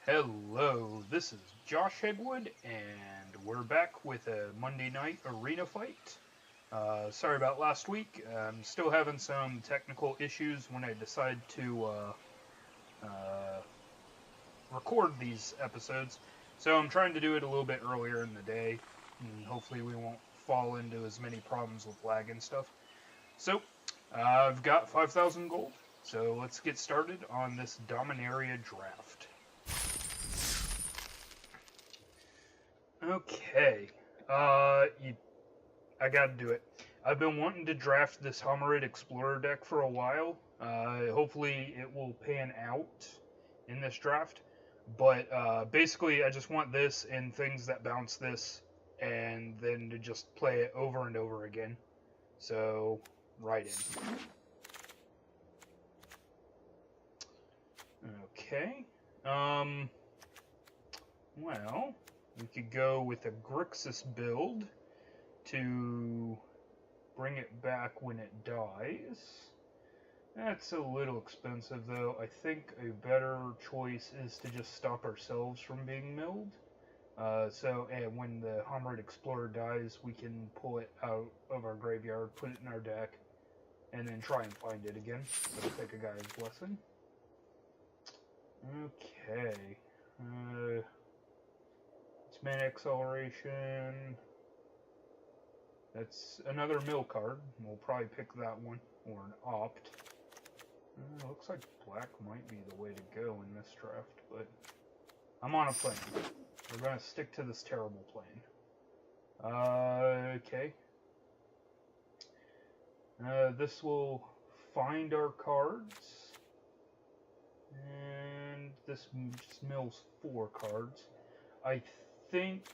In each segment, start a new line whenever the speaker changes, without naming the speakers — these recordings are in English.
Hello, this is Josh Hegwood, and we're back with a Monday night arena fight. Sorry about last week. I'm still having some technical issues when I decide to uh, record these episodes, so I'm trying to do it a little bit earlier in the day, and hopefully we won't fall into as many problems with lag and stuff. So, I've got 5,000 gold, so let's get started on this Dominaria draft. Okay. I gotta do it. I've been wanting to draft this Homarid Explorer deck for a while. Hopefully it will pan out in this draft. But basically, I just want this and things that bounce this, and then to just play it over and over again. So, right in. Okay. Well, we could go with a Grixis build to bring it back when it dies. That's a little expensive, though. I think a better choice is to just stop ourselves from being milled. And when the Homarid Explorer dies, we can pull it out of our graveyard, put it in our deck, and then try and find it again. So we'll take a Guy's Blessing. Okay. It's Mana Acceleration. That's another mill card. We'll probably pick that one, or an opt. Looks like black might be the way to go in this draft, but I'm on a plan. We're going to stick to this terrible plan. Okay. This will find our cards, and this just mills 4 cards. I think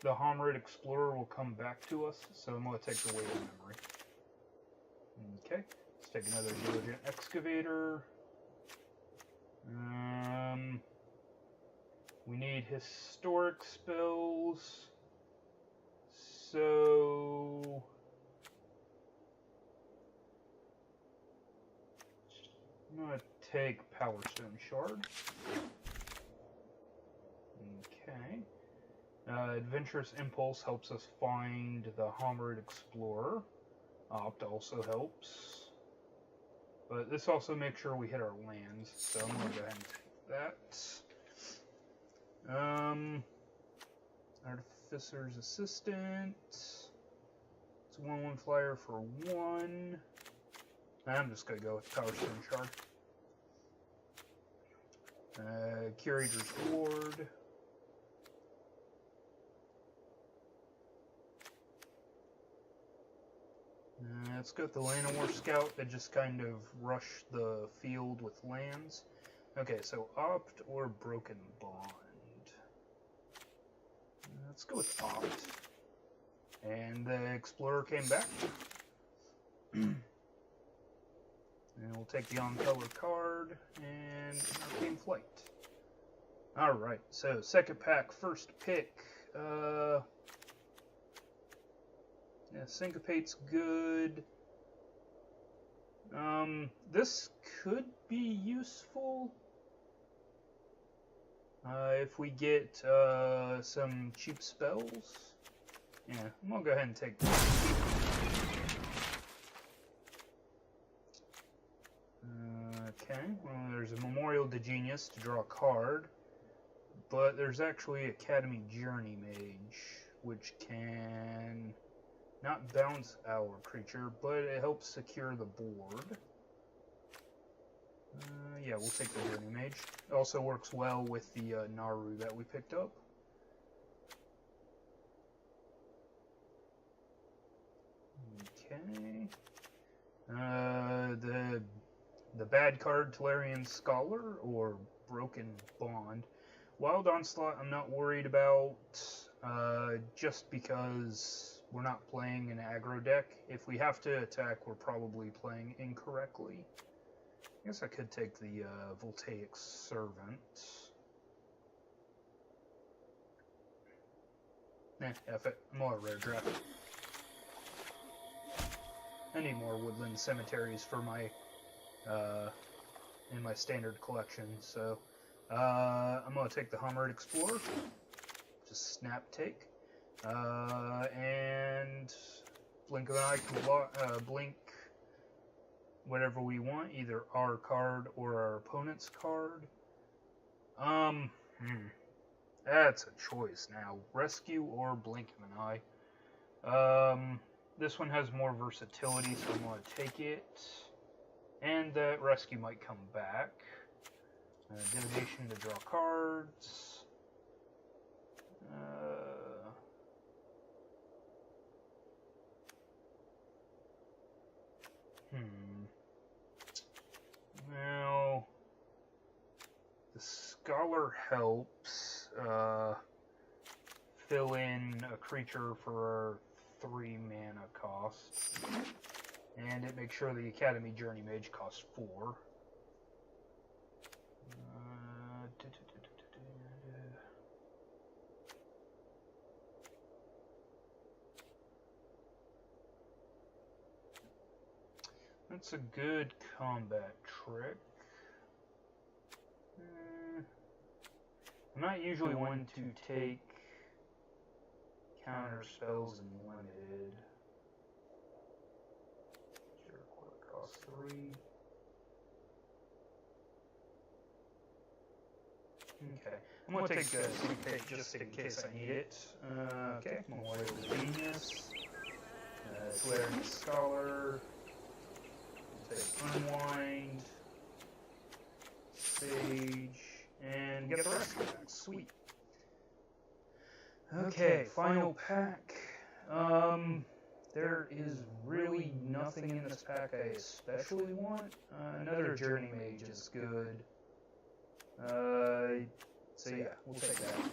the Homarid Explorer will come back to us, so I'm going to take the weight of memory. Okay, let's take another Diligent Excavator. We need historic spells, so I'm going to take Power Stone Shard. Okay. Adventurous Impulse helps us find the Homarid Explorer. Opt also helps. But this also makes sure we hit our lands, so I'm going to go ahead and take that. Artificer's Assistant. It's a 1/1 flyer for 1. I'm just going to go with Power Stone Shard. Curator's Ward. Let's go with the Llanowar Scout that just kind of rush the field with lands. Okay, so Opt or Broken Bond. Let's go with Opt. And the Explorer came back. And we'll take the on-color card and Arcane Flight. Alright, so second pack, first pick. Yeah, Syncopate's good. This could be useful if we get some cheap spells. Yeah, I'm gonna go ahead and take that. Okay, well, there's a Memorial to Genius to draw a card, but there's actually Academy Journey Mage, which can not bounce our creature, but it helps secure the board. Yeah, we'll take the Journey Mage. It also works well with the Naru that we picked up. Okay. The bad card, Tolarian Scholar, or Broken Bond. Wild Onslaught I'm not worried about, just because we're not playing an aggro deck. If we have to attack, we're probably playing incorrectly. I guess I could take the Voltaic Servant. F it. I'm gonna rare draft. I need more Woodland Cemeteries for my in my standard collection, so I'm want to take the Homarid Explorer. Just snap take. And blink of an eye can blink whatever we want, either our card or our opponent's card. That's a choice now. Rescue or blink of an eye. This one has more versatility, so I'm going to take it. And that rescue might come back. Divination to draw cards. Well, the Scholar helps fill in a creature for 3 mana cost, and it makes sure the Academy Journey Mage costs 4. That's a good combat trick. I'm not usually one to take counter spells in limited. Sure, what costs 3. Okay, I'm gonna take take just in case I need it. Okay, I'm gonna wait with Genius. Flaring Scholar. Take Unwind, Sage, and get the rest back. Sweet. Okay, final pack. There is really nothing in this pack I especially want. Another Journey Mage is good. So yeah, we'll take that.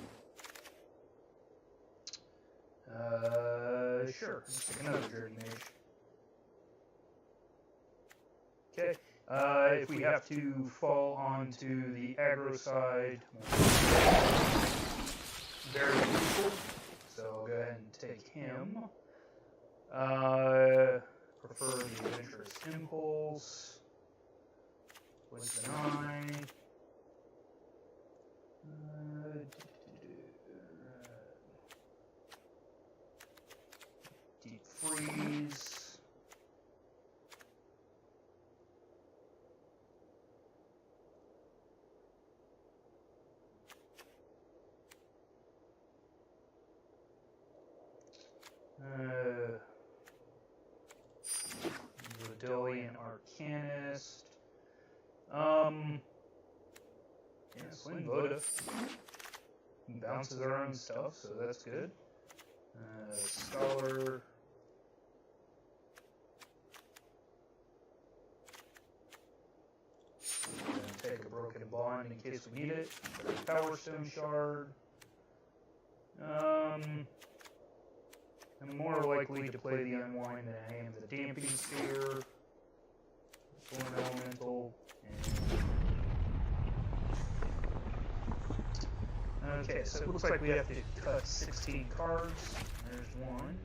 Sure, let's take another Journey Mage. Okay, if we have to fall onto the aggro side, very useful, so I'll go ahead and take him. Prefer the Adventurous Impulse, with the 9. Deep Freeze. Vidalian Arcanist. Yeah, Sling Voda bounces our own stuff, so that's good. Scholar. Take a Broken Bond in case we need it. Power Stone Shard. I'm more likely to play the Unwind than I am the Damping Sphere. Thorn Elemental. Okay, so it looks like we have to cut 16 cards. There's 1.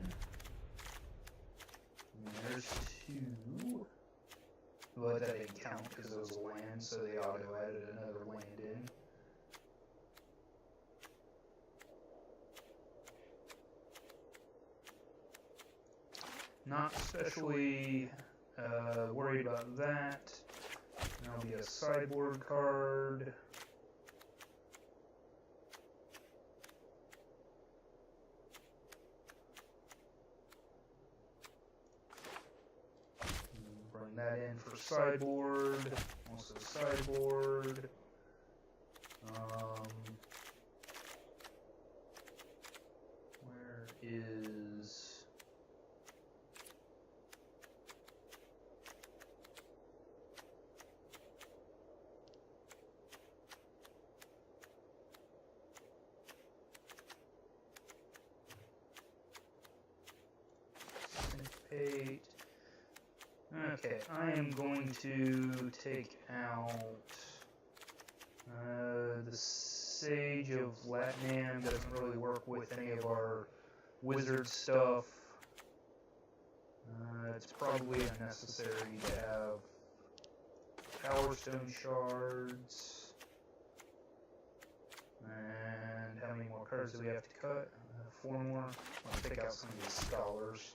And there's 2. Well, that didn't count because it was a land, so they auto-added another land in. Not especially worried about that. That'll be a sideboard card. Bring that in for sideboard. Also sideboard. Where is... Okay, I am going to take out the Sage of Latnam. Doesn't really work with any of our wizard stuff. It's probably unnecessary to have Power Stone Shards. tires do we have to cut? 4 more. I'll take out some of these scholars.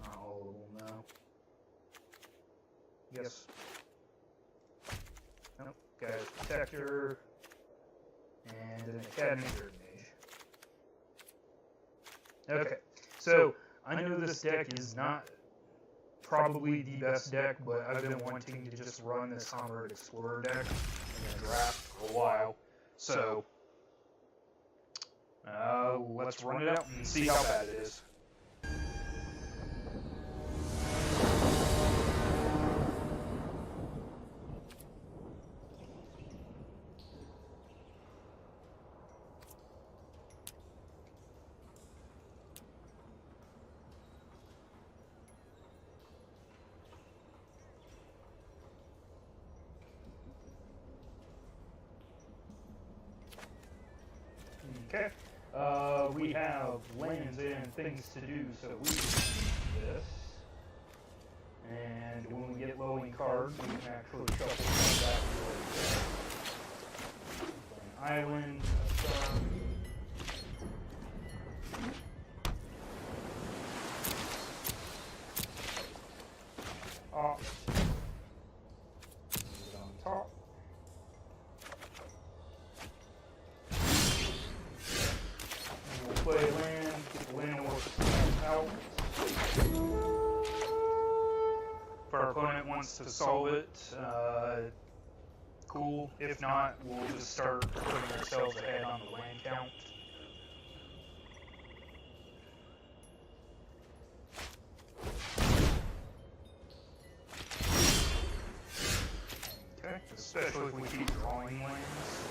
Not all of them, though. Yes. Nope. Guy's protector. And an academy third mage. Okay. So, I know this deck is not probably the best deck, but I've been wanting to just run this Homarid Explorer deck in a draft for a while. So, let's run it out and see how bad it is. Okay, we have lands and things to do, so we can do this. And when we get low in cards, we can actually shuffle some back to an island, a star. Off. Put it on top. Play land, get the land out. If our opponent wants to solve it, cool. If not, we'll just start putting ourselves ahead on the land count. Okay, especially if we keep drawing lands.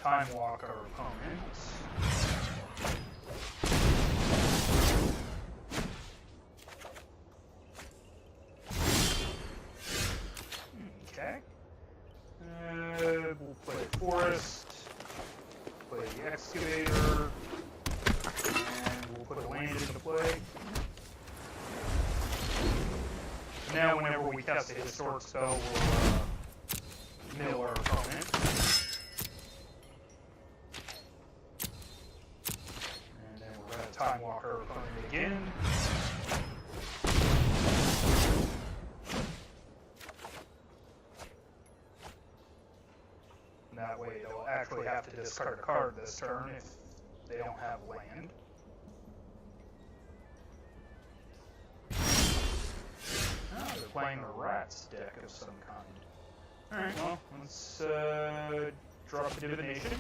Time walk our opponents. Okay. We'll play forest, play the excavator, and we'll put a land into play. Now whenever we cast a historic spell, we'll mill our opponent. Time walker opponent again. And that way they'll actually have to discard a card this turn if they don't have land. Oh, they're playing a rats deck of some kind. Alright, well, let's drop a divination.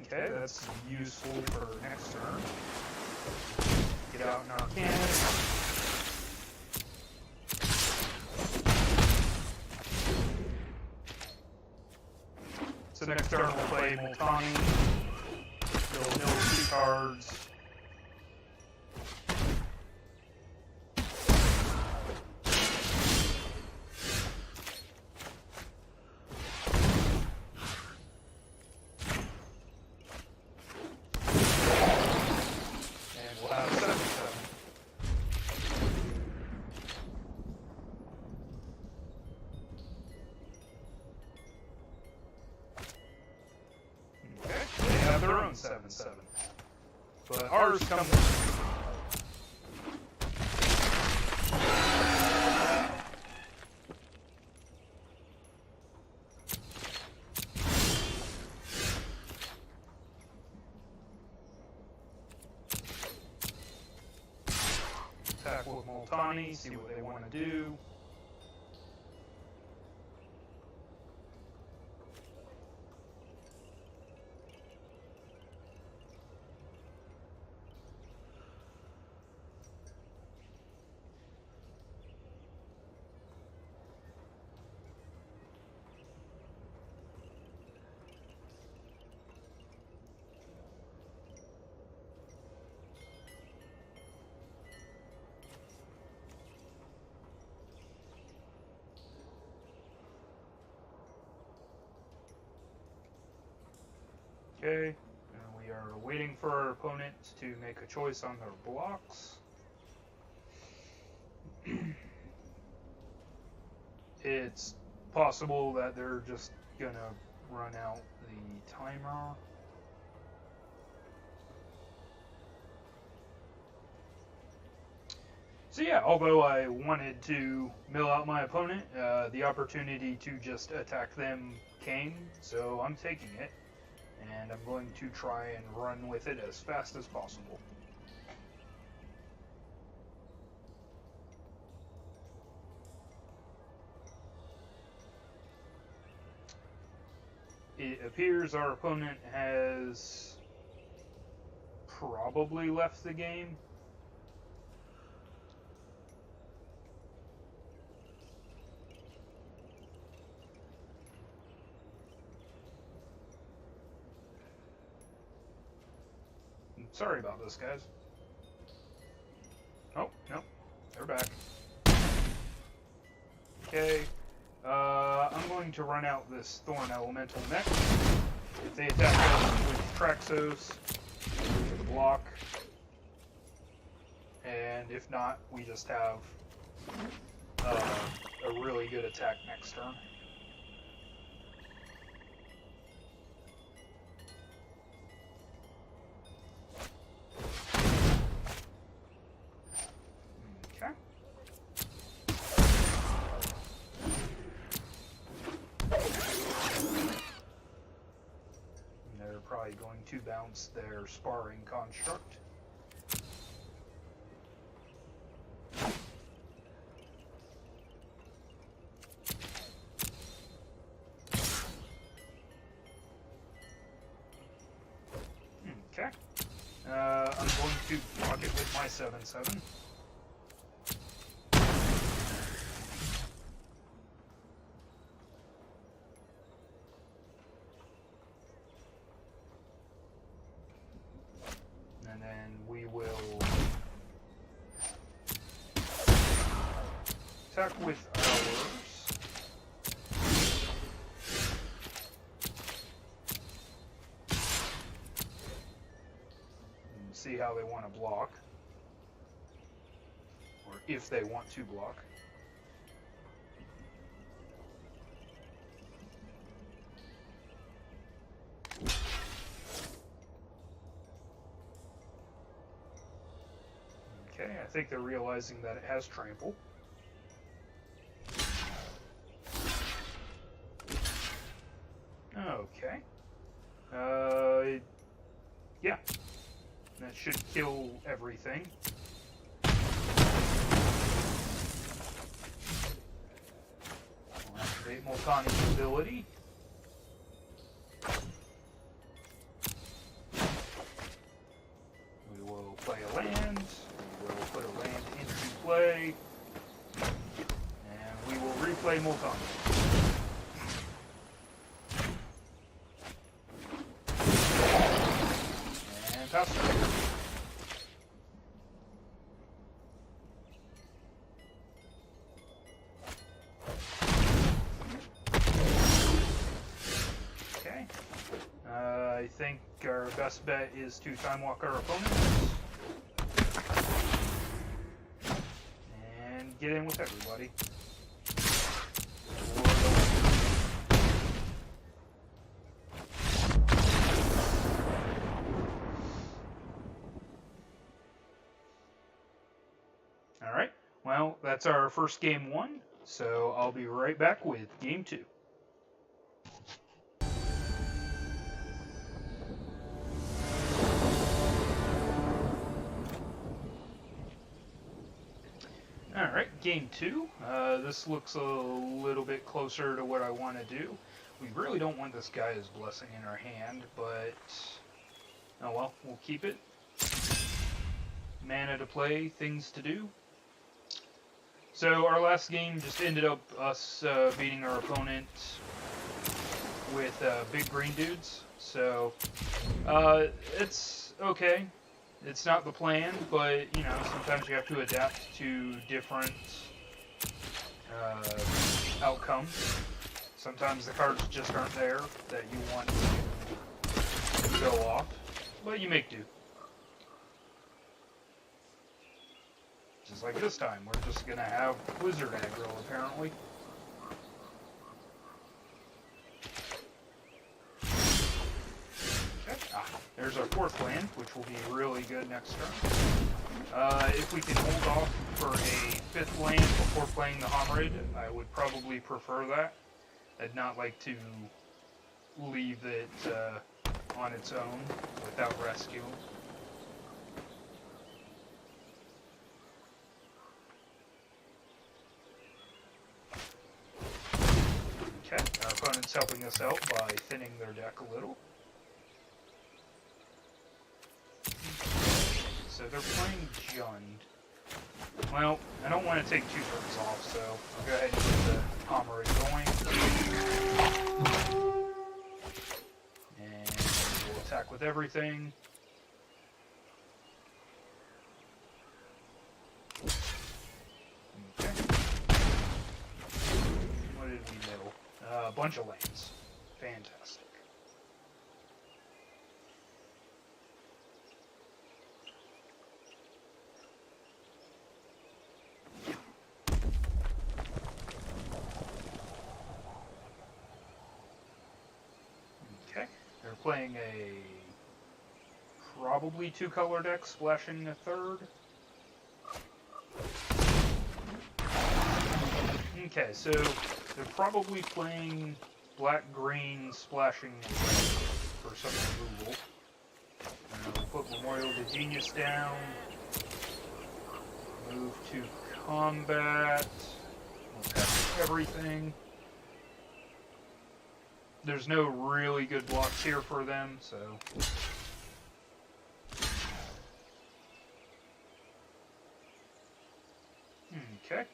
Okay, that's useful for next turn. Get out an Arcana. So next turn we'll play Multani. They'll mill 2 cards. Their own 7/7, but ours comes. Attack with Multani, see what they want to do. Okay, and we are waiting for our opponent to make a choice on their blocks. It's possible that they're just gonna run out the timer. So yeah, although I wanted to mill out my opponent, the opportunity to just attack them came, so I'm taking it, and I'm going to try and run with it as fast as possible. It appears our opponent has probably left the game. Sorry about this, guys. Oh, no, they're back. Okay, I'm going to run out this Thorn Elemental next. If they attack us with Traxos, to the block. And if not, we just have a really good attack next turn. Okay. And they're probably going to bounce their Sparring Construct. Okay. I'm going to block it with my 7/7. And then we will attack with ours. See how they want to block, or if they want to block. Okay, I think they're realizing that it has trample. Okay. Yeah. That should kill everything. We'll activate Multani's ability. We will play a land. We will put a land into play. And we will replay Multani. And pass it. I think our best bet is to time walk our opponents and get in with everybody. Alright, well, that's our first game one, so I'll be right back with game two. Alright, game two. This looks a little bit closer to what I want to do. We really don't want this guy's blessing in our hand, but oh well, we'll keep it. Mana to play, things to do. So our last game just ended up us beating our opponent with big green dudes. So it's okay. It's not the plan, but, you know, sometimes you have to adapt to different outcomes. Sometimes the cards just aren't there that you want to go off, but you make do. Just like this time, we're just gonna have wizard aggro apparently. Okay. There's our fourth land, which will be really good next turn. If we can hold off for a fifth land before playing the Homarid, I would probably prefer that. I'd not like to leave it on its own without rescue. Okay, our opponent's helping us out by thinning their deck a little. So they're playing Jund. Well, I don't want to take 2 turns off, so I'll go ahead and get the Homarid going. And we'll attack with everything. Okay. What did we middle? A bunch of lands. Fantastic. They're playing a probably 2-color deck, splashing a third. Okay, so they're probably playing black-green, splashing red for some removal. We'll put Memorial to Genius down. Move to combat. We'll pass everything. There's no really good blocks here for them, so... Okay.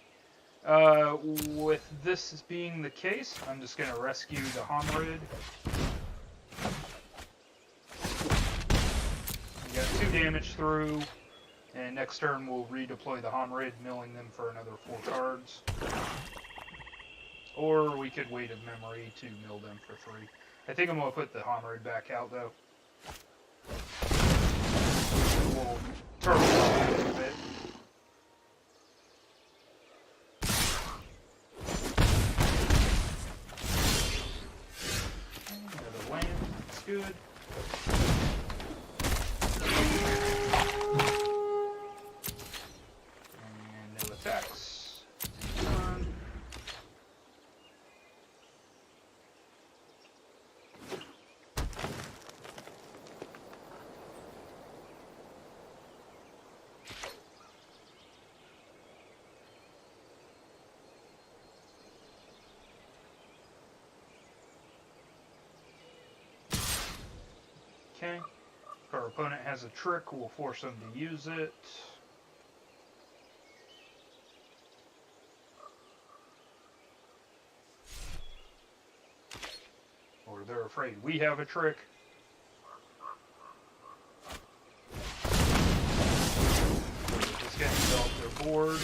With this being the case, I'm just going to rescue the Homarid. We got 2 damage through, and next turn we'll redeploy the Homarid, milling them for another 4 cards. Or we could wait a memory to mill them for 3. I think I'm going to put the Homarid back out, though. We'll turtle a little bit. Another land. That's good. And no attacks. Okay. If our opponent has a trick, we'll force them to use it. Or they're afraid we have a trick. Just getting develop their board.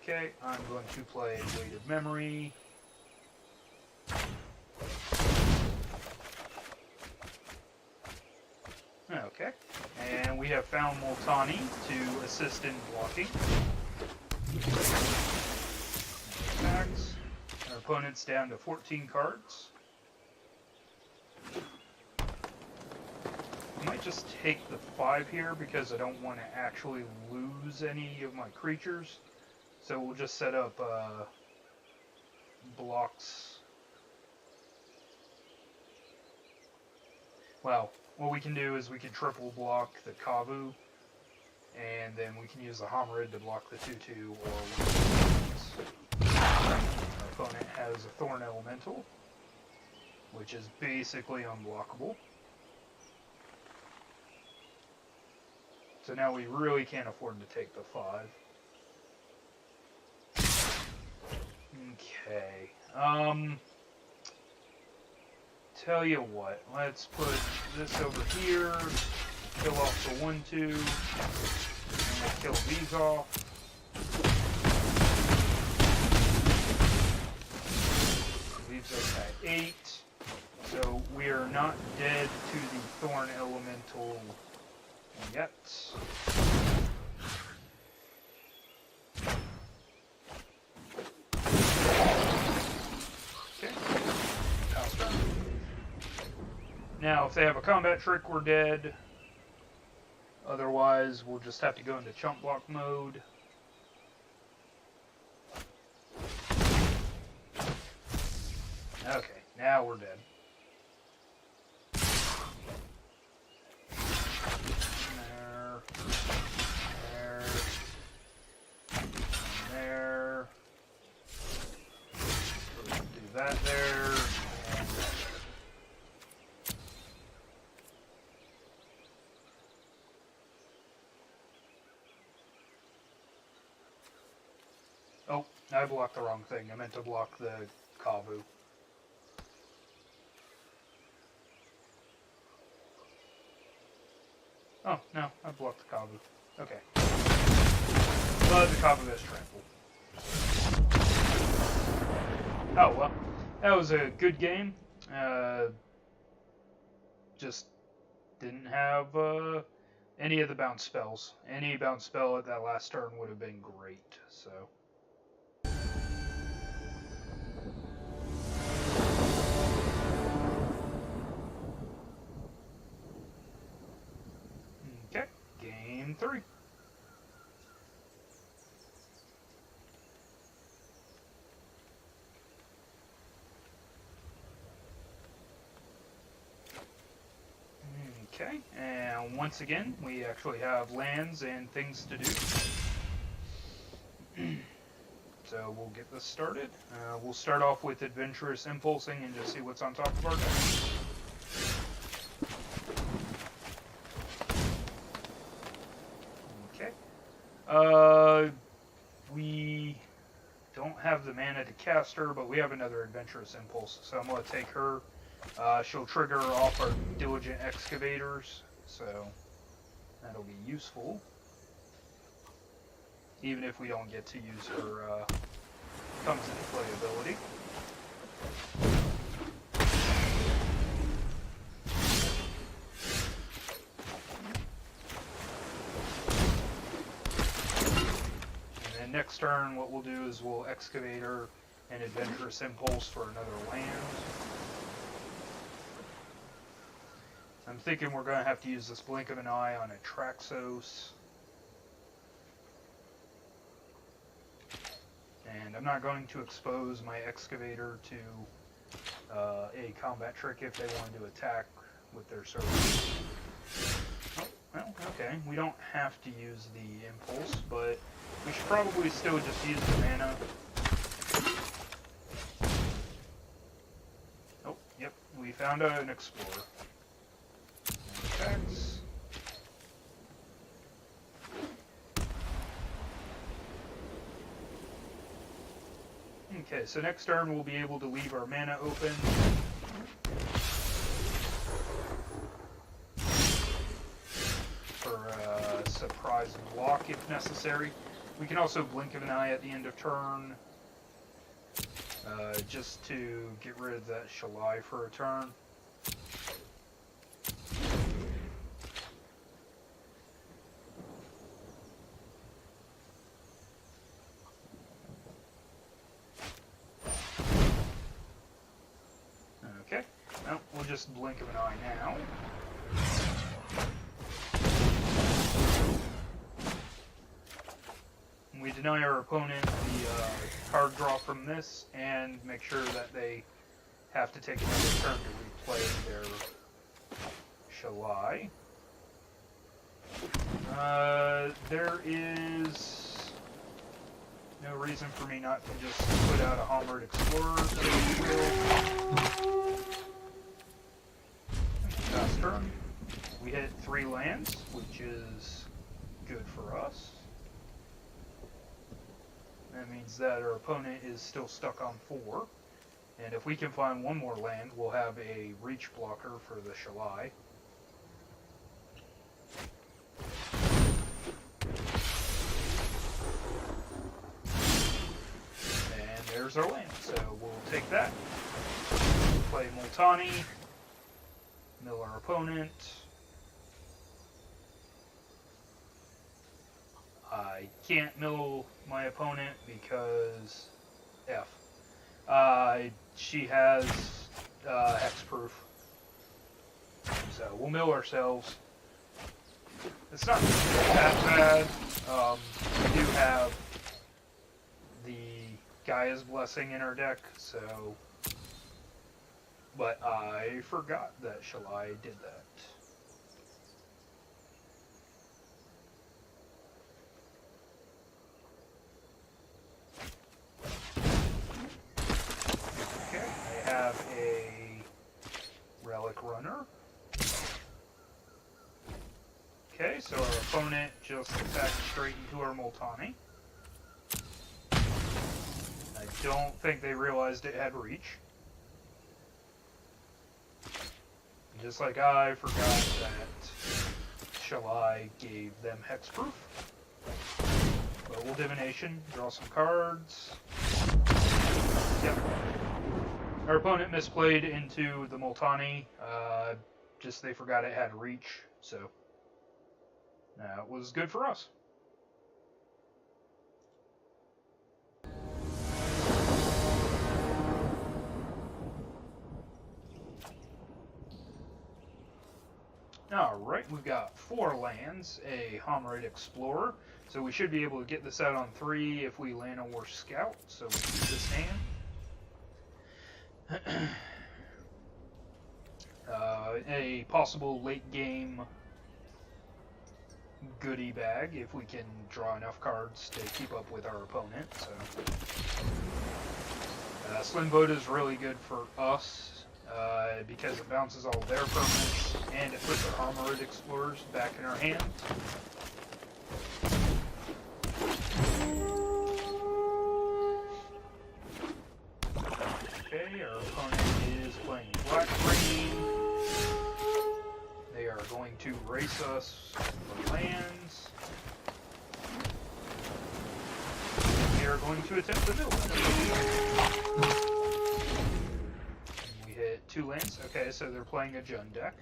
Okay, I'm going to play Weighted Memory. Okay, and we have found Multani to assist in blocking. Attacks. Our opponent's down to 14 cards. I might just take the 5 here because I don't want to actually lose any of my creatures. So we'll just set up blocks. Well, what we can do is we can triple block the Kavu, and then we can use the Homarid to block the 2/2 or 1/6. Our opponent has a Thorn Elemental, which is basically unblockable. So now we really can't afford to take the 5. Okay. Tell you what, let's put this over here, kill off the 1/2, and we'll kill these off. Leaves us at 8, so we are not dead to the yet. Okay. Pass turn. Now, if they have a combat trick, we're dead. Otherwise, we'll just have to go into chump block mode. Okay, now we're dead. There. There. There. Do that there. And that there. Oh, I blocked the wrong thing. I meant to block the Kavu. Oh, no, I blocked the Kavu. Okay. But the Kavu has trample. Oh, well. That was a good game. Just didn't have any of the bounce spells. Any bounce spell at that last turn would have been great, so... Okay, game 3. Okay, and once again, we actually have lands and things to do. So we'll get this started. We'll start off with Adventurous Impulsing and just see what's on top of our deck. Okay. We don't have the mana to cast her, but we have another Adventurous Impulse, so I'm going to take her. She'll trigger off our Diligent Excavators, so that'll be useful. Even if we don't get to use her comes into play ability. And then next turn, what we'll do is we'll Excavator and Adventurous Impulse for another land. I'm thinking we're going to have to use this Blink of an Eye on a Traxos. And I'm not going to expose my Excavator to a combat trick if they want to attack with their service. Oh, well, okay. We don't have to use the Impulse, but we should probably still just use the mana. Oh, yep. We found an Explorer. Attacks. Okay, so next turn we'll be able to leave our mana open. For a surprise block if necessary. We can also Blink of an Eye at the end of turn. Just to get rid of that Shalai for a turn. Okay, well, we'll just Blink of an Eye now. We deny our opponent the card draw from this, and make sure that they have to take another turn to replay their Shalai. There is no reason for me not to just put out a Homarid Explorer. Last turn, we hit 3 lands, which is good for us. That means that our opponent is still stuck on 4. And if we can find one more land, we'll have a reach blocker for the Shalai. And there's our land, so we'll take that. Play Multani, mill our opponent. I can't mill my opponent because F. She has hexproof. So we'll mill ourselves. It's not that bad. We do have the Gaia's Blessing in our deck, so... But I forgot that Shalai did that. Okay, I have a Relic Runner. Okay, so our opponent just attacked straight into our Multani. I don't think they realized it had reach. Just like I forgot that Shalai gave them hexproof. But we'll Divination, draw some cards. Yep. Our opponent misplayed into the Multani. Just they forgot it had reach, so that was good for us. Alright, we've got 4 lands, a Homarid Explorer, so we should be able to get this out on 3 if we land a War Scout, so we'll keep this hand. A possible late game goodie bag if we can draw enough cards to keep up with our opponent. So Slim Vote is really good for us because it bounces all their permanents and it puts our Homarid Explorers back in our hand. Okay, our opponent is playing Black Rain. They are going to race us for lands. We are going to attempt the mill. We hit 2 lands. Okay, so they're playing a Jund deck.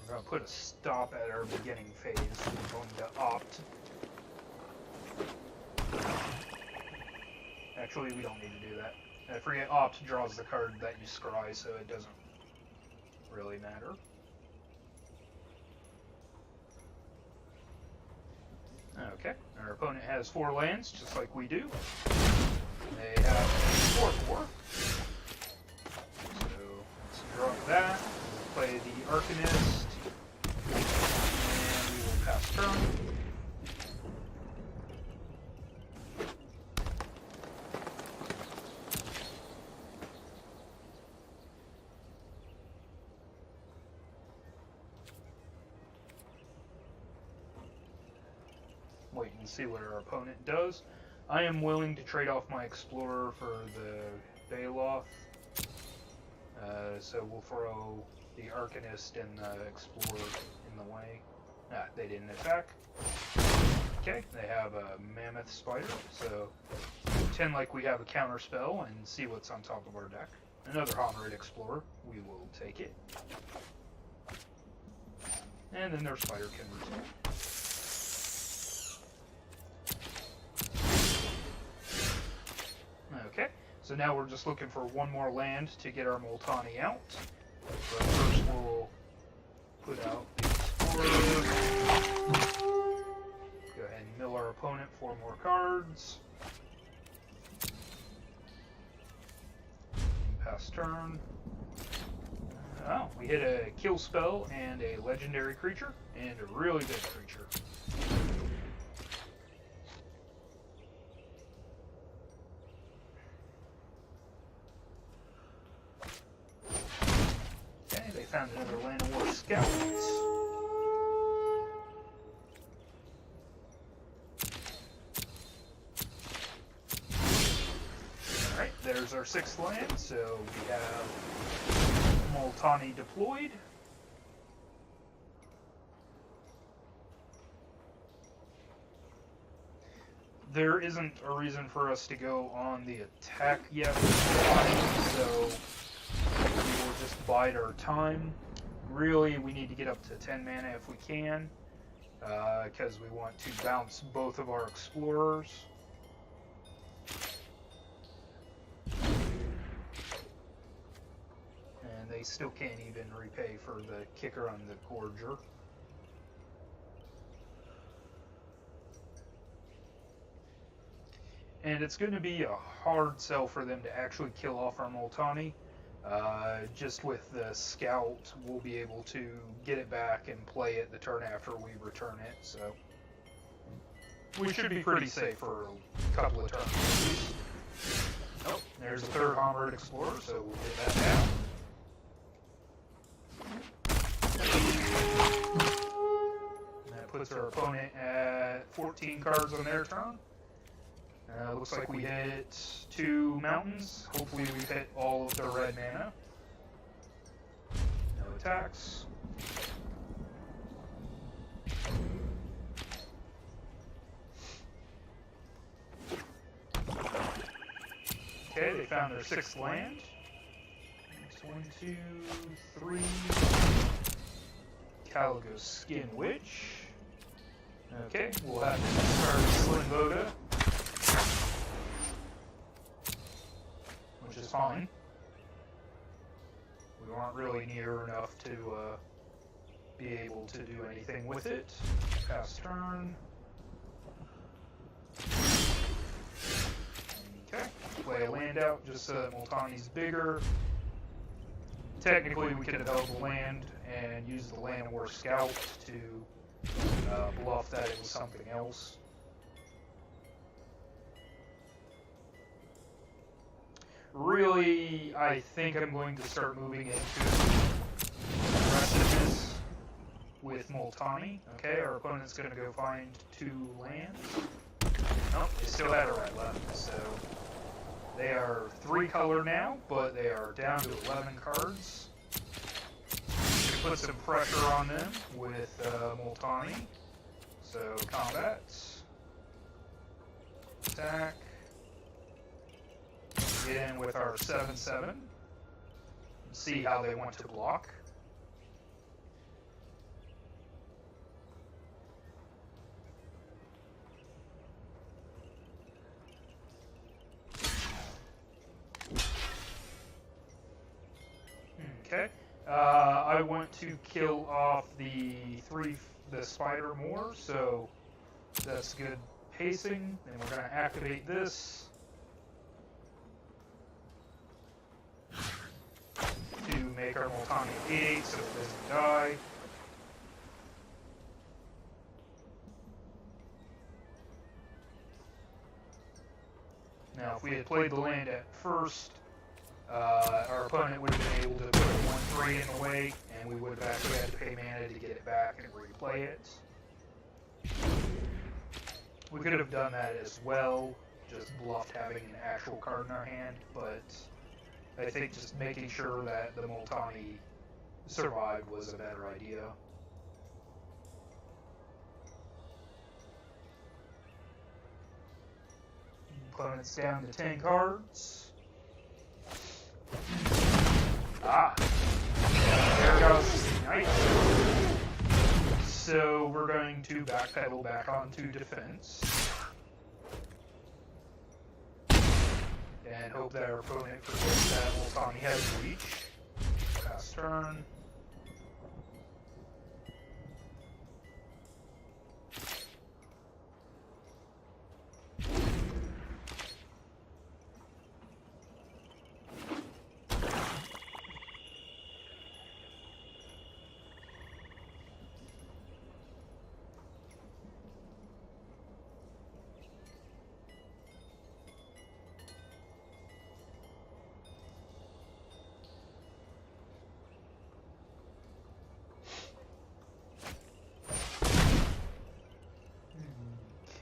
We're going to put a stop at our beginning phase. We're going to opt. Actually, we don't need to do that. I forget opt draws the card that you scry, so it doesn't really matter. Okay, our opponent has 4 lands, just like we do. They have 4/4. So let's drop that. We'll play the Arcanist. And we will pass turn. Wait and see what our opponent does. I am willing to trade off my Explorer for the Baloth. So we'll throw the Arcanist and the Explorer in the way. Ah, they didn't attack. Okay, they have a Mammoth Spider, so pretend like we have a counter spell and see what's on top of our deck. Another Homarid Explorer, we will take it. And then their Spider can return. Okay, so now we're just looking for one more land to get our Multani out. But first we'll put out the Explorer. Go ahead and mill our opponent 4 more cards. Pass turn. Oh, we hit a kill spell and a legendary creature, and a really good creature. Found another Land of War Scout. Alright, there's our 6th land, so we have Multani deployed. There isn't a reason for us to go on the attack yet with Multani, so we will bide our time. Really, we need to get up to 10 mana if we can, because we want to bounce both of our explorers. And they still can't even repay for the kicker on the Gorger. And it's going to be a hard sell for them to actually kill off our Multani. Just with the scout, we'll be able to get it back and play it the turn after we return it, so we should be pretty safe for a couple of turns. Oh, there's a third Homarid Explorer, so we'll get that down. And that puts our opponent at 14 cards on their turn. Looks like we hit 2 mountains. Hopefully we've hit all of their red mana. No attacks. Okay, they found their 6th land. Next 1, 2, 3. Caligo Skin Witch. Okay, we'll have to start Slim Voda, which is fine. We weren't really near enough to be able to do anything with it. Pass turn. Okay, play a land out just so that Multani's bigger. Technically, we could have held the land and used the Land War Scout to bluff that it was something else. Really, I think I'm going to start moving into aggressiveness with Multani. Okay, our opponent's going to go find 2 lands. Nope, they still had a red left, so they are 3 color now, but they are down to 11 cards. We put some pressure on them with Multani. So combat, attack. Get in with our 7/7. See how they want to block. Okay. I want to kill off the spider more, so that's good pacing. And we're going to activate this to make our Multani 8 so it doesn't die. Now, if we had played the land at first, our opponent would have been able to put 1/3 in the way, and we would have actually had to pay mana to get it back and replay it. We could have done that as well, just bluffed having an actual card in our hand, but I think just making sure that the Multani survived was a better idea. Opponent's down to 10 cards. Ah! There goes the knight. So we're going to backpedal back onto defense. And hope that our opponent forgets that Multani has reach. Pass turn.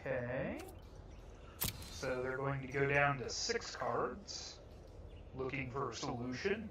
Okay. So they're going to go down to 6 cards, looking for a solution.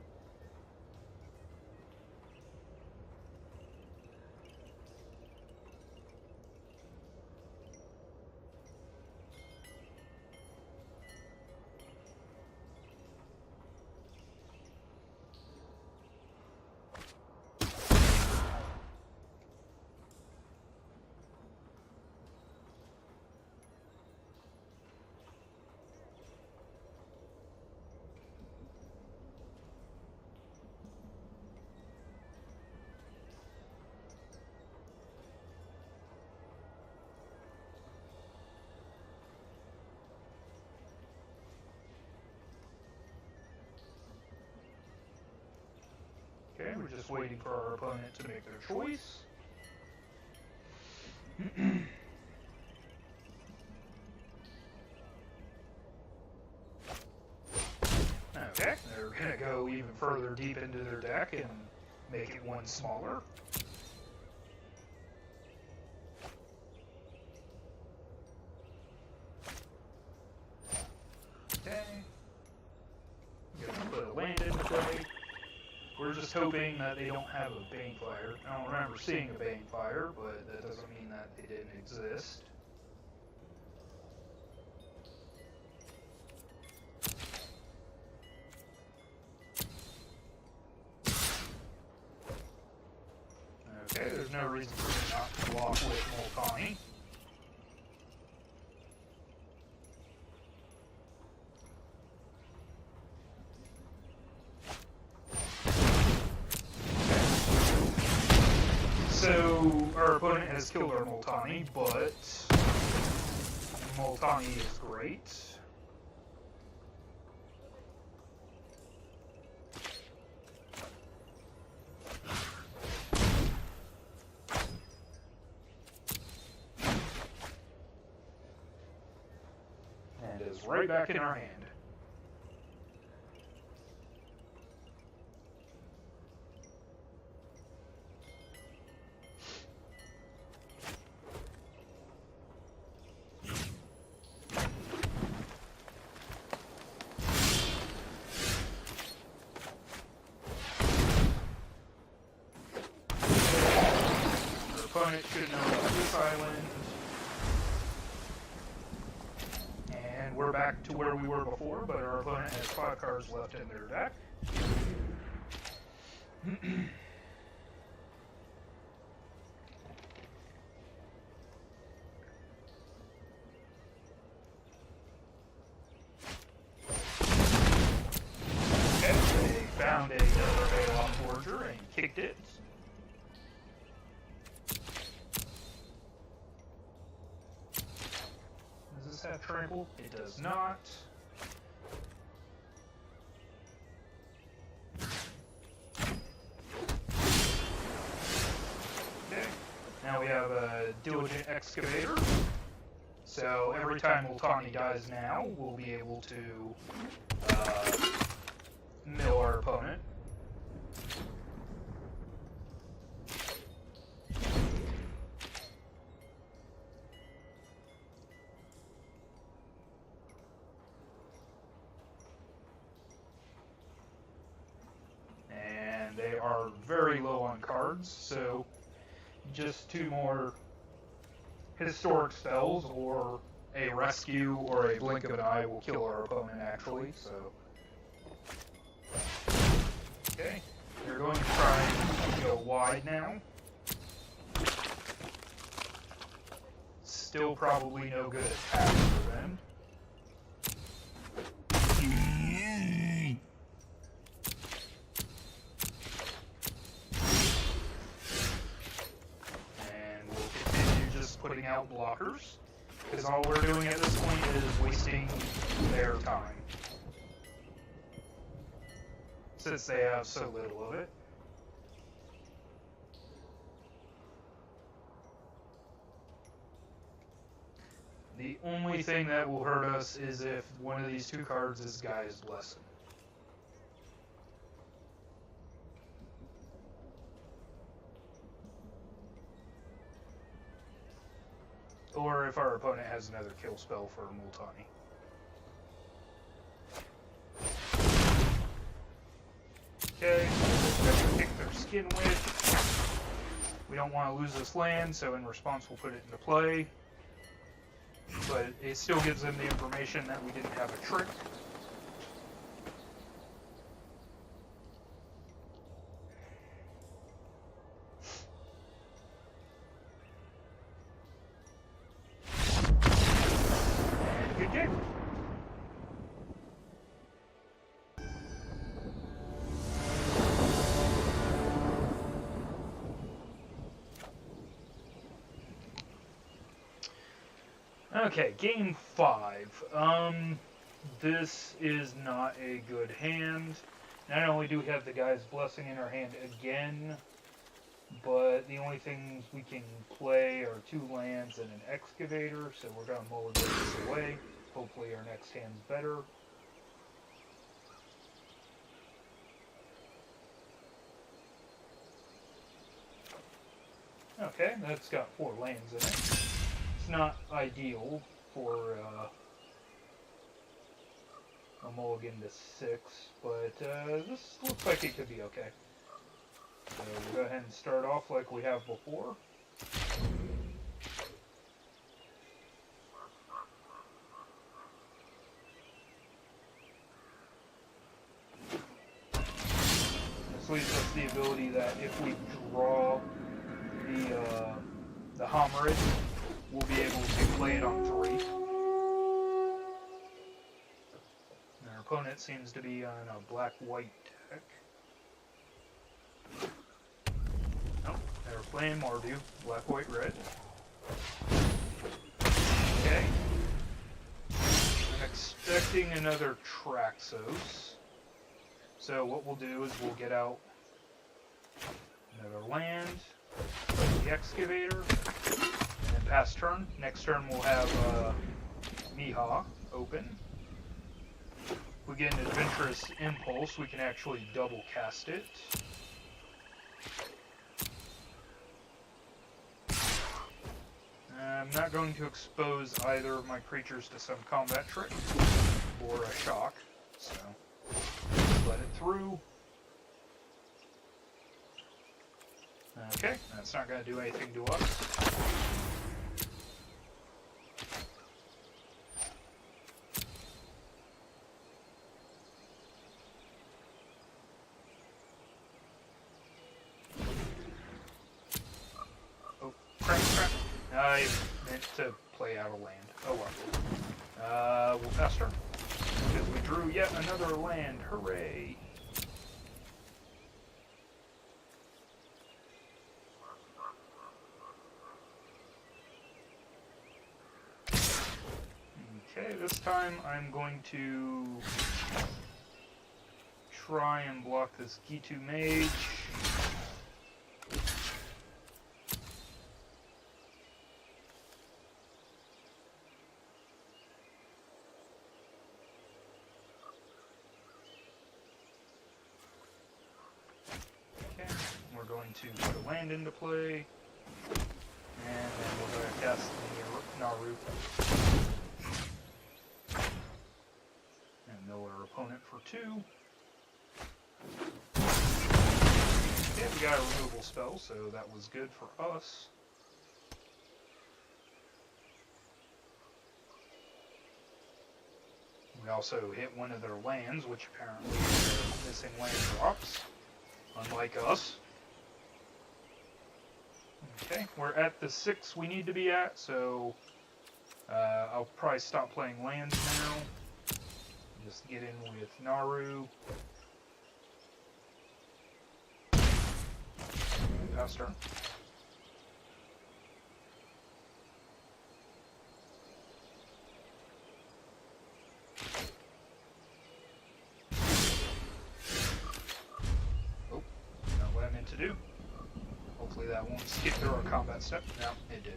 We're just waiting for our opponent to make their choice. Okay, they're going to go even further deep into their deck and make it one smaller. Okay. I'm going to put a land into play. We're just hoping that they don't have a Banefire. I don't remember seeing a Banefire, but that doesn't mean that they didn't exist. Okay, there's no reason for me not to block with Multani. So, our opponent has killed our Multani, but Multani is great. And is right back in our hand. Opponent should know about this island. And we're back to where we were before, but our opponent has 5 cards left in their deck. Okay, they found another Bailoff Forger and kicked it. Does this have trample? It does not. Okay. Now we have a Diligent Excavator. So every time Multani dies now, we'll be able to mill our opponent. They are very low on cards, so just 2 more historic spells or a rescue or a blink of an eye will kill our opponent actually, so. Okay, they're going to try and go wide now. Still probably no good attack for them. Putting out blockers, because all we're doing at this point is wasting their time, since they have so little of it. The only thing that will hurt us is if one of these 2 cards is Gaia's Blessing. Or if our opponent has another kill spell for Multani. Okay, let's kick their Skin Witch. We don't want to lose this land, so in response we'll put it into play. But it still gives them the information that we didn't have a trick. Good game. Okay, game 5. This is not a good hand. Not only do we have the guy's blessing in our hand again, but the only things we can play are 2 lands and an excavator, so we're going to mulligan this away. Hopefully our next hand's better. Okay, that's got 4 lands in it. It's not ideal for a mulligan to 6, but this looks like it could be okay. So we'll go ahead and start off like we have before. This leaves us the ability that if we draw the Homarid, we'll be able to play it on 3. And our opponent seems to be on a black-white deck. Oh, they're playing Mardu, black, white, red. Okay. I'm expecting another Traxos. So what we'll do is we'll get out another land, the excavator, and then pass turn. Next turn we'll have Miha open. If we get an Adventurous Impulse, we can actually double cast it. I'm not going to expose either of my creatures to some combat trick or a shock, so let it through. Okay, that's not going to do anything to us. Oh, crap. I meant to play out a land. Oh well. We'll pass turn. Because we drew yet another land. Hooray! Okay, this time I'm going to try and block this Gitu Mage. Okay, we're going to put a land into play, and then we're going to cast the Naru. And mill our opponent for 2. Okay, we got a removal spell, so that was good for us. We also hit one of their lands, which apparently are missing land drops, unlike us. Okay, we're at the 6 we need to be at, so I'll probably stop playing lands now. Just get in with Naru. Pass turn. Oh, not what I meant to do. Hopefully that won't skip through our combat step. No, it did.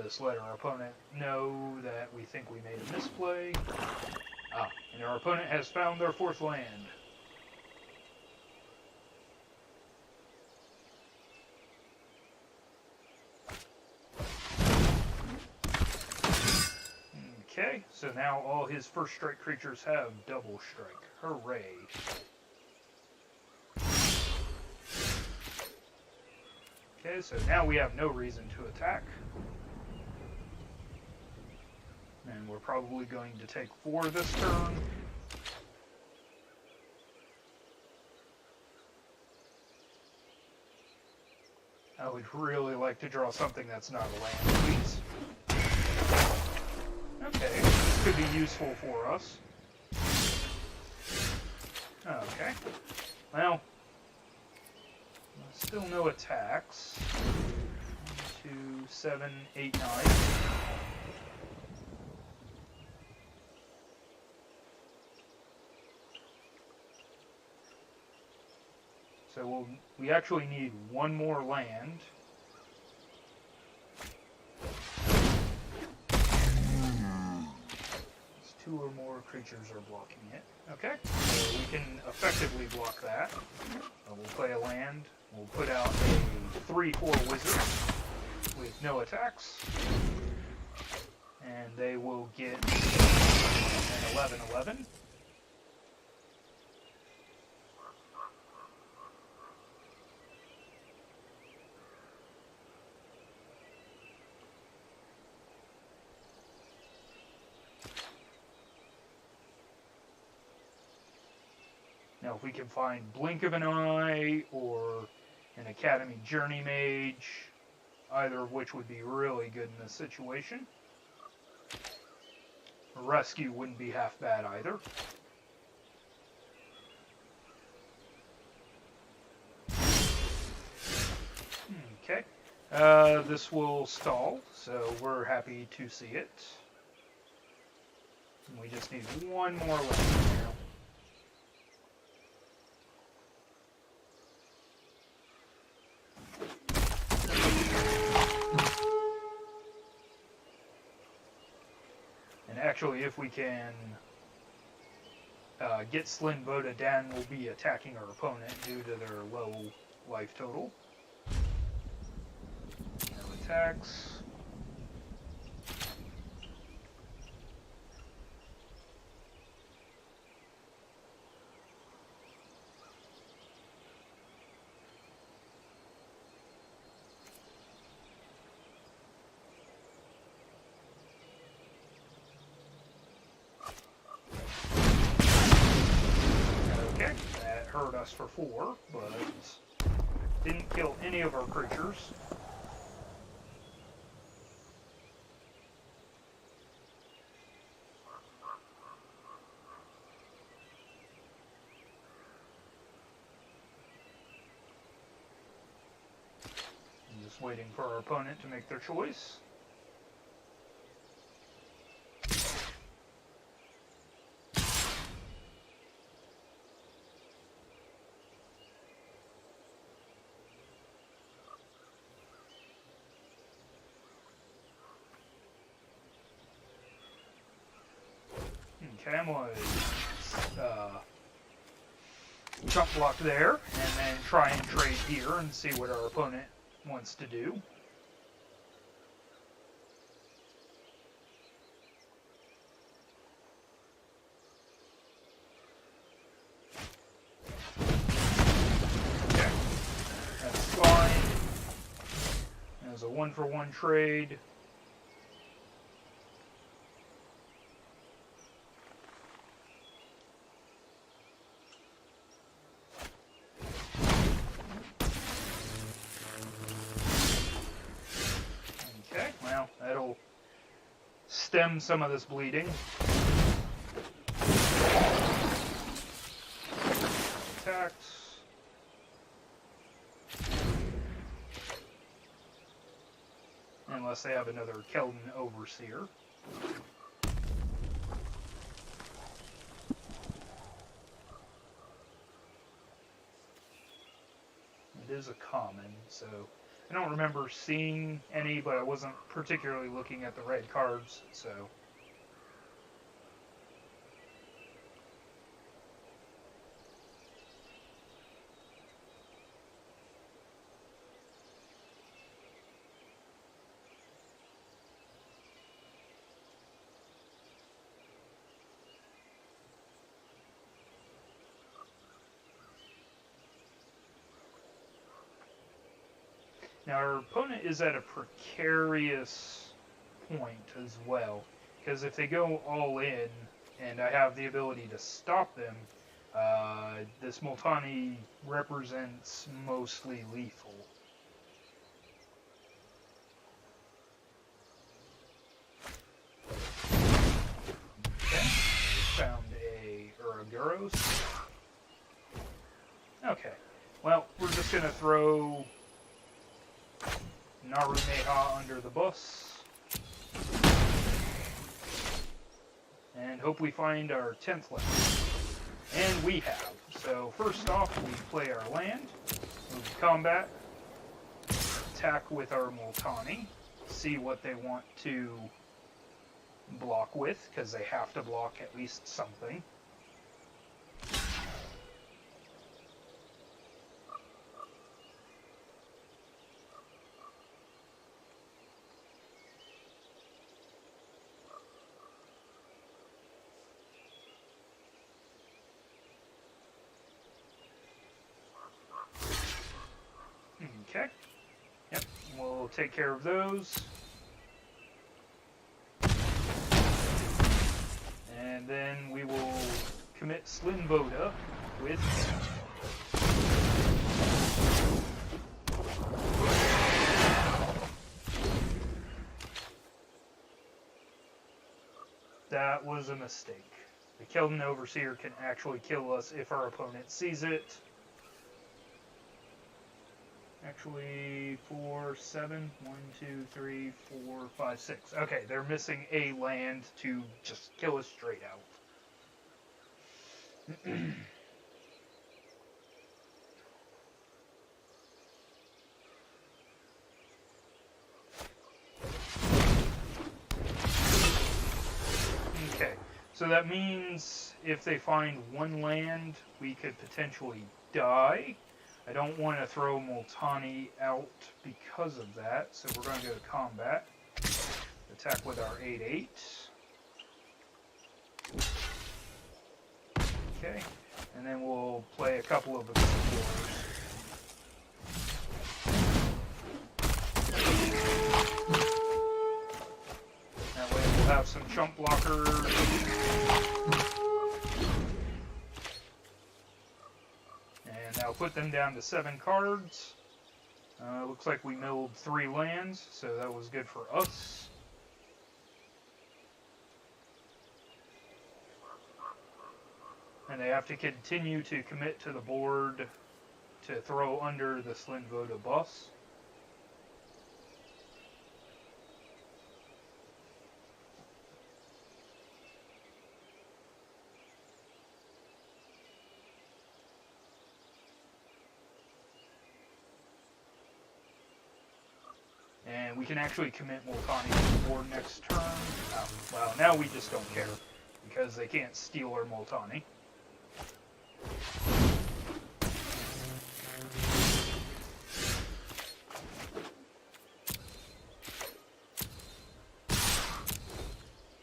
Just let our opponent know that we think we made a misplay. Ah, and our opponent has found their 4th land. Okay, so now all his first strike creatures have double strike. Hooray. Okay, so now we have no reason to attack. And we're probably going to take 4 this turn. I would really like to draw something that's not a land, please. Okay, this could be useful for us. Okay. Well, still no attacks. 2, 7, 8, 9. So we actually need one more land. Two or more creatures are blocking it. Okay, so we can effectively block that. We'll play a land. We'll put out a 3/4 wizard with no attacks. And they will get an 11/11. Now, if we can find Blink of an Eye or an Academy Journey Mage, either of which would be really good in this situation. A Rescue wouldn't be half bad either. Okay. This will stall, so we're happy to see it. And we just need one more land now. Actually, if we can get Slin Voda, Dan will be attacking our opponent due to their low life total. No attacks. Hurt us for 4, but didn't kill any of our creatures. I'm just waiting for our opponent to make their choice. Okay, I'm going to chunk block there, and then try and trade here and see what our opponent wants to do. Okay, that's fine. There's a 1-for-1 trade. That'll stem some of this bleeding. Attacks. Unless they have another Keldon Overseer. It is a common, so I don't remember seeing any, but I wasn't particularly looking at the red cards, so. Now, our opponent is at a precarious point as well, because if they go all in, and I have the ability to stop them, this Multani represents mostly lethal. Okay, found a Ouroboros. Okay, well, we're just going to throw Narumeha under the bus. And hope we find our 10th land. And we have. So first off, we play our land, move to combat, attack with our Multani, see what they want to block with, because they have to block at least something. Okay. Yep, we'll take care of those. And then we will commit Slinvoda with... That was a mistake. The Keldon Overseer can actually kill us if our opponent sees it. Actually, 4, 7, 1, 2, 3, 4, 5, 6. Okay, they're missing a land to just kill us straight out. Okay, so that means if they find one land, we could potentially die. I don't want to throw Multani out because of that, so we're going to go to combat. Attack with our 8/8. Okay, and then we'll play a couple of explorers. That way we'll have some chump blockers. Now put them down to 7 cards. Looks like we milled 3 lands, so that was good for us. And they have to continue to commit to the board to throw under the Slinvoda bus. And we can actually commit Multani to the board next turn. Well, now we just don't care, because they can't steal our Multani.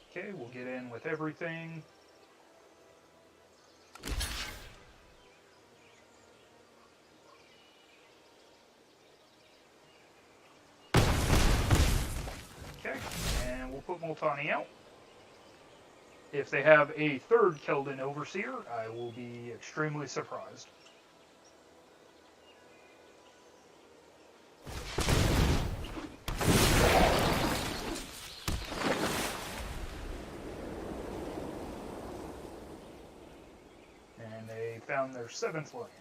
Okay, we'll get in with everything. And we'll put Multani out. If they have a third Keldon Overseer, I will be extremely surprised. And they found their 7th land.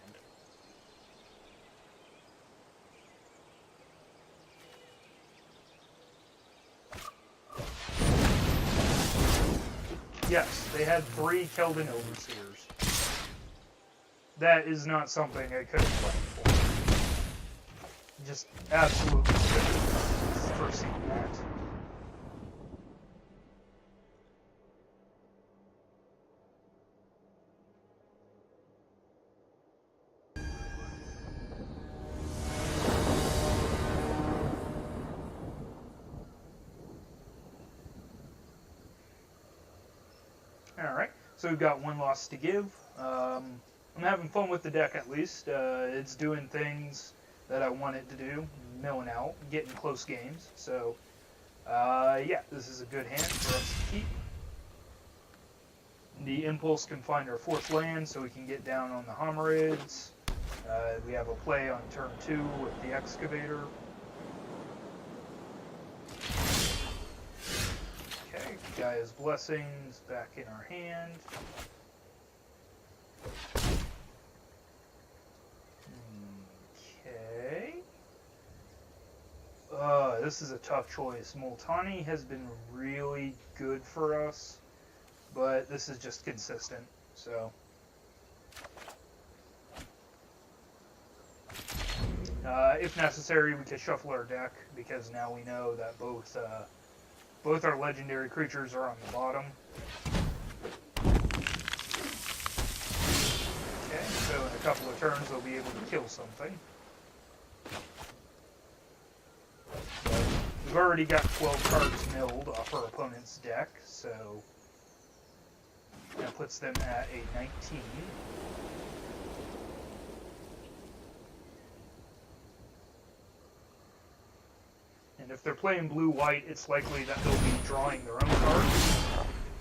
Yes, they had 3 Keldon Overseers. That is not something I could have planned for. Just absolutely couldn't have foreseen that. Alright, so we've got 1 loss to give. I'm having fun with the deck at least. It's doing things that I want it to do, milling out, getting close games. So, yeah, this is a good hand for us to keep. The Impulse can find our 4th land so we can get down on the Homarids. We have a play on turn 2 with the Excavator. Okay, Gaia's Blessings back in our hand. Okay. this is a tough choice. Multani has been really good for us, but this is just consistent, so... if necessary, we could shuffle our deck, because now we know that both our legendary creatures are on the bottom. Okay, so in a couple of turns they'll be able to kill something. But we've already got 12 cards milled off our opponent's deck, so that puts them at a 19. And if they're playing blue-white, it's likely that they'll be drawing their own cards,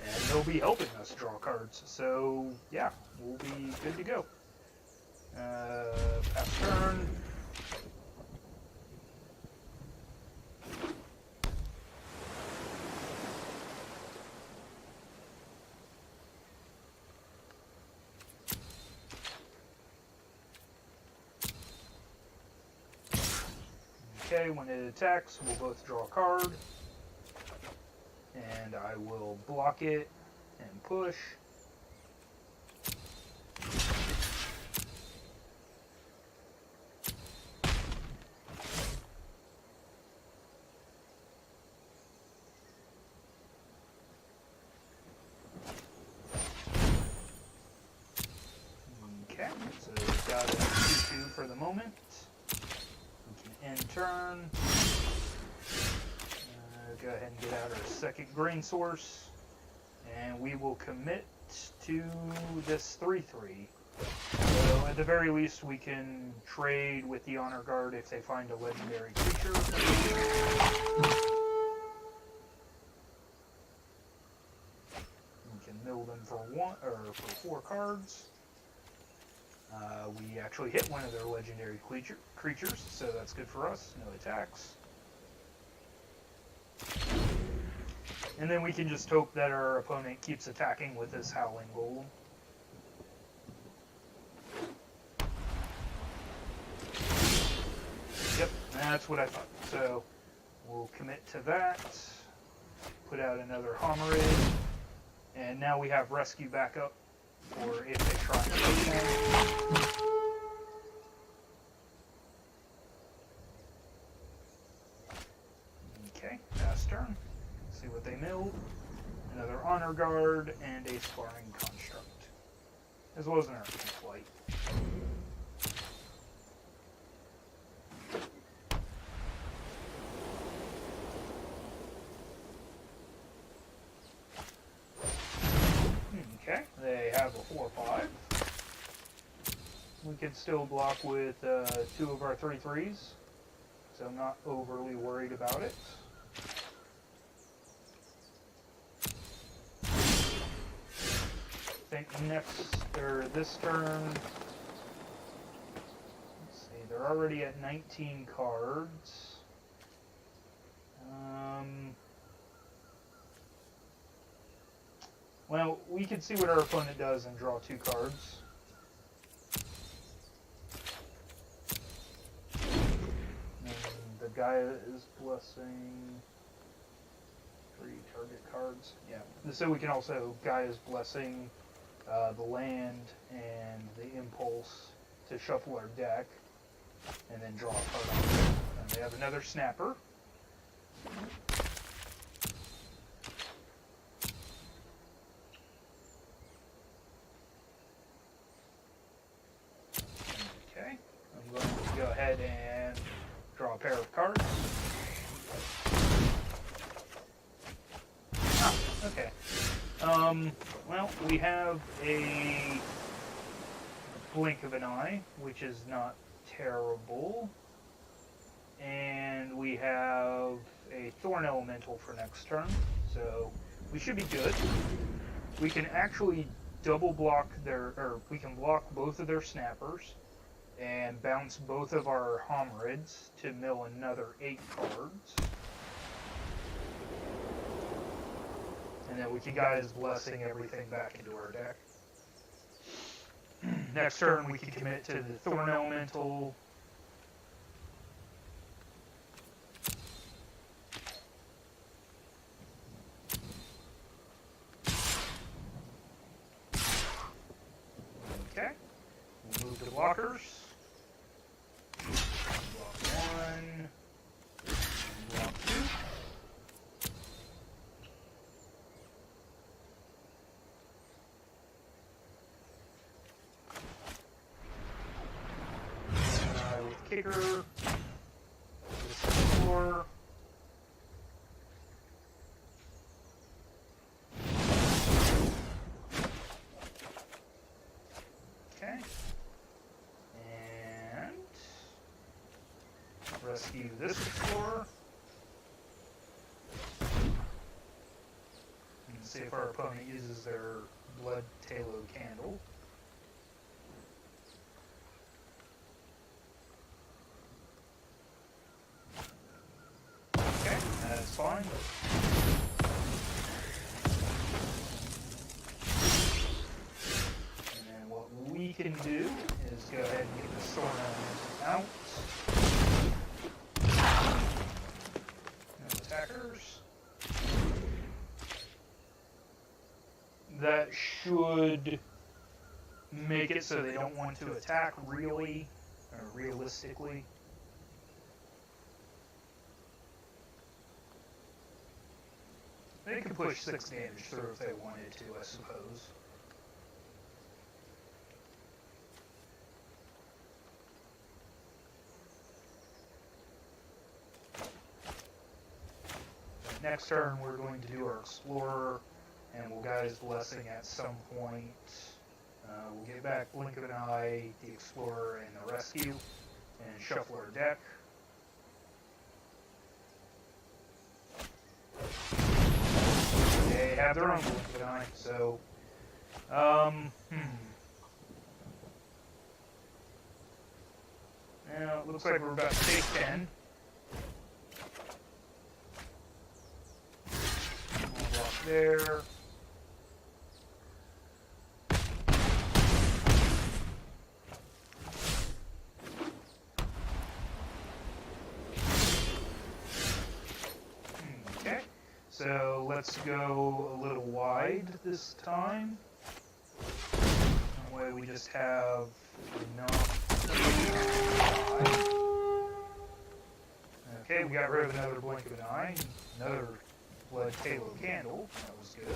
and they'll be helping us draw cards. So, yeah, we'll be good to go. Pass turn. Okay, when it attacks, we'll both draw a card. And I will block it and push. Okay, so we've got a 2-2 for the moment. End turn. Go ahead and get out our second grain source, and we will commit to this 3-3. So at the very least, we can trade with the honor guard if they find a legendary creature. We can mill them for 4 cards. We actually hit one of their legendary creatures, so that's good for us. No attacks. And then we can just hope that our opponent keeps attacking with this Howling Golem. Yep, that's what I thought. So we'll commit to that. Put out another Homarid. And now we have rescue backup. Or if they try to push one. Okay, pass turn. See what they milled. Another honor guard and a sparring construct. As well as an earthly flight. Okay, they have a 4/5. We could still block with 2 of our 3/3s, so I'm not overly worried about it. I think this turn, let's see, they're already at 19 cards. Well, we can see what our opponent does and draw 2 cards. And the Gaia is blessing 3 target cards. Yeah. So we can also Gaia's blessing the land and the impulse to shuffle our deck and then draw a card on it. And they have another snapper. Go ahead and draw a pair of cards. Ah, okay. Well, we have a blink of an eye, which is not terrible. And we have a Thorn Elemental for next turn, so we should be good. We can actually double block we can block both of their snappers and bounce both of our Homarids to mill another 8 cards. And then we can Gaia's Blessing everything back into our deck. Next turn we can commit to the Thorn Elemental. We'll move to blockers. Block 1. Block 2. With kicker. Explorer. Okay. And rescue this explorer. And see if our opponent uses their blood halo candle. Okay, that's fine. And then what we can do is go ahead and get the storm out. No attackers. That should make it so they don't want to attack really, or realistically. They could push 6 damage through if they wanted to, I suppose. Next turn, we're going to do our Explorer, and we'll Guy's Blessing at some point. We'll get back Blink of an Eye, the Explorer, and the Rescue, and shuffle our deck. They have their own Blink of an Eye, so... Now, it looks like we're about to take 10. We'll block there. Okay, so let's go a little wide this time. That way we just have enough. Okay, we got rid of another Blink of an Eye, another blood halo candle. That was good.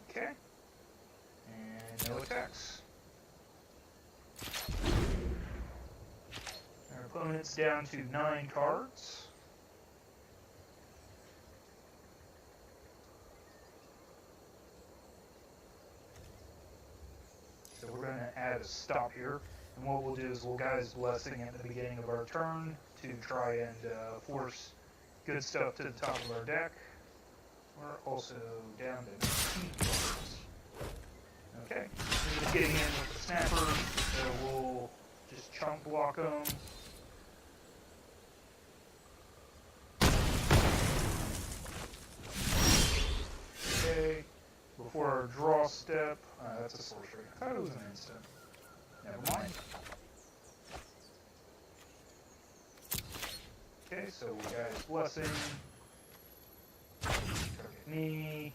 Okay, and no attacks. Our opponent's down to 9 cards. So we're going to add a stop here, and what we'll do is we'll Guy's Blessing at the beginning of our turn to try and force good stuff to the top of our deck. We're also down to 19 cards. Okay, we're just getting in with the snappers, so we'll just chunk block them. Okay. Before our draw step, that's a sorcery. I thought it was an instant. Never mind. Okay, so we got his Blessing. Target me.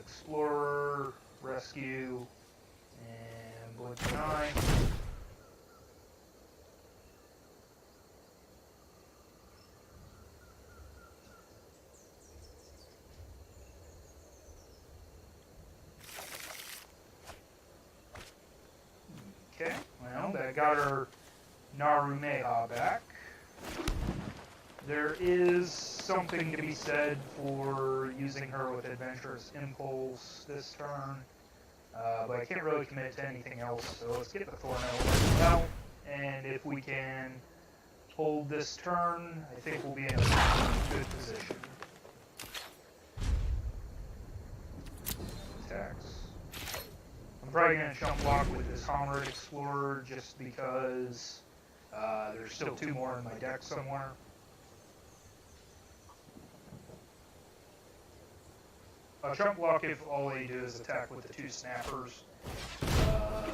Explorer, Rescue, and Blink 9. Okay, well, that got our Narumeha back. There is something to be said for using her with Adventurous Impulse this turn, but I can't really commit to anything else, so let's get the Thorno out, and if we can hold this turn, I think we'll be in a good position. Attacks. I'm probably going to chump block with this Homarid Explorer just because there's still 2 more in my deck somewhere. I'll chump block if all they do is attack with the 2 snappers. I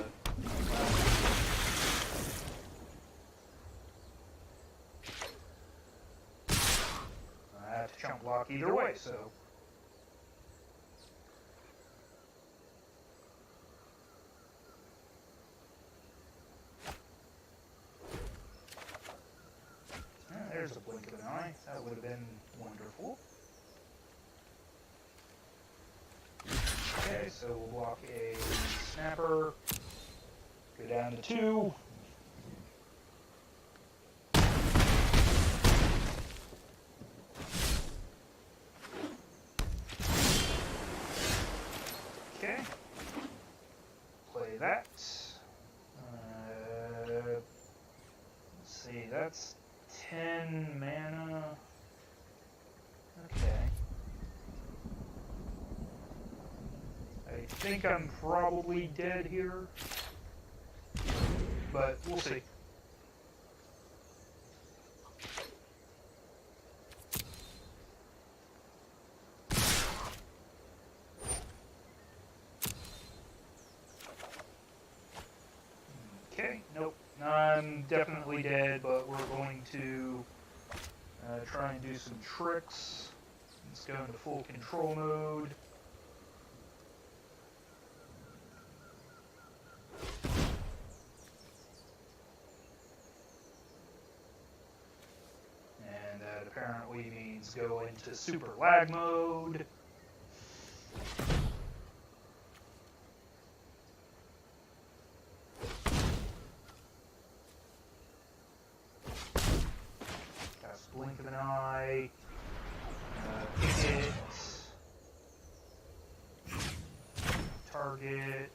have to chump count block either way, so. There's a blink of an eye. That would have been wonderful. Okay, so we'll block a snapper. Go down to 2. Okay. Play that. Let's see, that's 10 mana. Okay. I think I'm probably dead here, but we'll see. Okay, nope. I'm definitely dead, but we're going to try and do some tricks. Let's go into full control mode. And that apparently means go into super lag mode. Blink of an eye, pick it, target,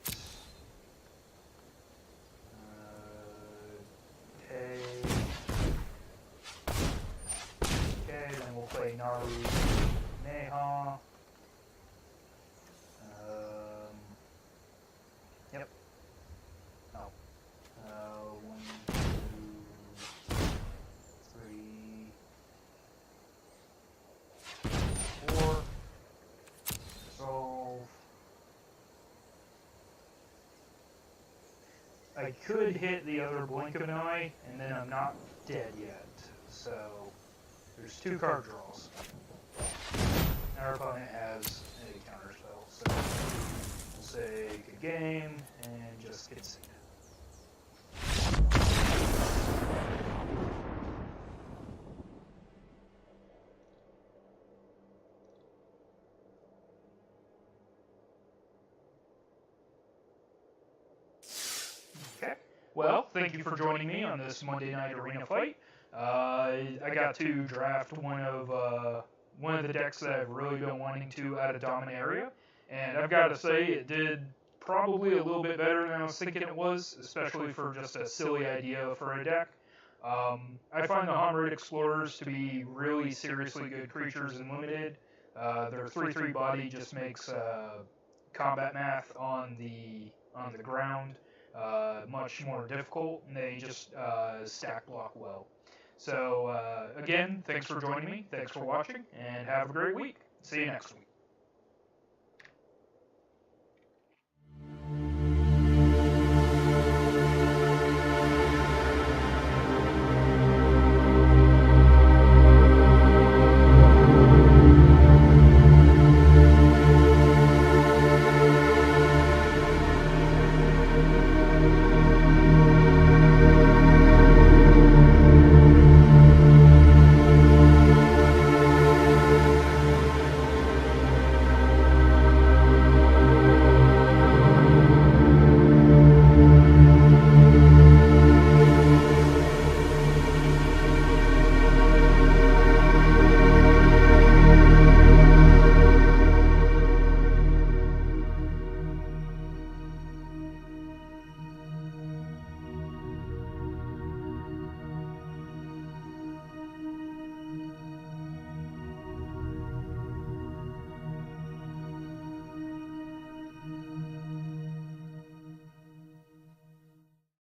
okay, then we'll play Naru Neha, yep, oh, 1, 2, 3, 4, solve. I could hit the other blink of an eye, and then I'm not dead yet. So there's 2 card draws. Our opponent has a counter spell, so we'll say good game and just concede. Okay. Well, thank you for joining me on this Monday night arena fight. I got to draft one of the decks that I've really been wanting to out of Dominaria, and I've got to say it did probably a little bit better than I was thinking it was, especially for just a silly idea for a deck. I find the Homarid Explorers to be really seriously good creatures in Limited. Their 3/3 body just makes combat math on the ground much more difficult, and they just stack block well. So again, thanks for joining me, thanks for watching, and have a great week. See you next week.